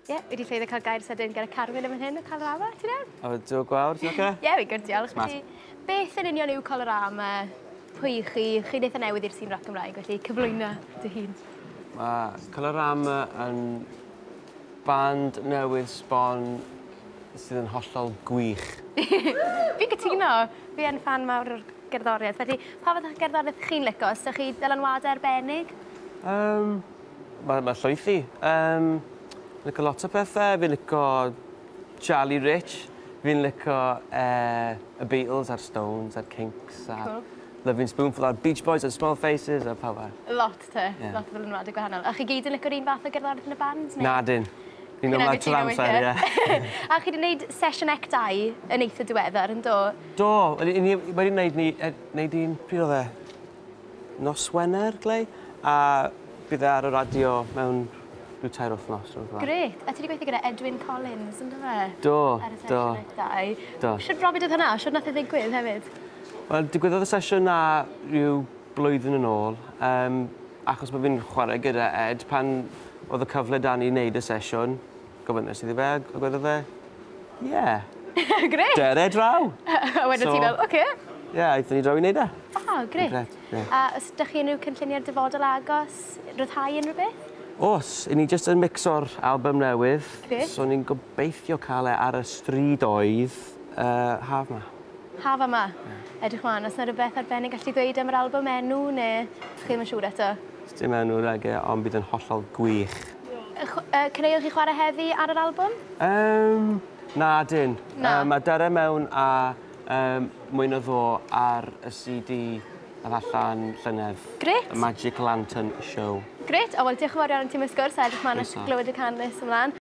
Ie, wedi llwyddo cael gair sydyn gyda Carwyn yn hyn o Colorama, ti'n iawn? O, dwi'n Gwawr, ti'n oce? Ie, fi'n gwrdd, diolch. Felly, beth yn union yw Colorama? Pwy chi? Chi wneud newydd i'r sîn roc Cymraeg, felly cyflwyno dy hun. Mae Colorama yn band newydd sbon sydd yn hollol gwych. Fi'n cytuno. Fi yn fan mawr o'r gerddoriaeth. Felly, pa fath o gerddoriaeth chi'n licio? Os ydych chi dylanwadau arbennig? Mae llwyth i. Fi'n licio lot o bethau. Fi'n licio Charlie Rich. Fi'n licio y Beatles a'r Stones a'r Kinks. Cool. Loving Spoonful a'r Beach Boys a'r Small Faces a'r pawb. Lot te. Lot o dylanwadau gwahanol. A chi gyd yn licio'r un fath o gerddoriaeth yn y band? Na dyn. Fi'n ymlaen trwy'r amser, ie. A chi wedi gwneud sesiwn ec-dau yn eitha diweddar, yn do? Do. Wedi gwneud un, pryd oedd e? Nos Wener, glei? A bydd e ar y radio mewn rhyw 2 wythnos. Gret. A ti wedi gweithio gyda Edwyn Collins, yn fe? Do, ar y sesiwn ec-dau. Do. Siwr brofi dod hwnna? Siwr nath e ddigwydd hefyd? Wel, digwyddodd y sesiwn na rhyw blwyddyn yn ôl, achos mae fi'n chwarae gyda Ed pan oedd y cyfle da ni wneud y sesiwn. Gofynnes iddi fe, a gwedodd fe, ie. Gret. Dere draw. A wedyn ti fel, oce. Ie, aethon ni draw i wneud e. O, gret. A os ydych chi unrhyw cynlluniau'r dyfodol agos, rhyddhau unrhyw beth? Os, i ni jyst yn mixo'r album newydd. Gret. So ni'n gobeithio cael e ar y stryd oedd haf yma. Haf yma? Edrych mlaen, os yna rhywbeth arbennig gallu dweud am yr album enw, neu chi ddim yn siŵr eto? Dim enw rhaid e, ond bydd yn hollol gwych. Cyneuwch chi chwarae heddi ar yr album? Na dyn. Na. Mae dere mewn a mwy na ddo ar y CD a allan llynedd. Gret. Y Magic Lantern Show. Gret, o wel diolch yn fawr iawn am tîm y sgwrs, edrych mlaen at glywed y canlis ymlaen.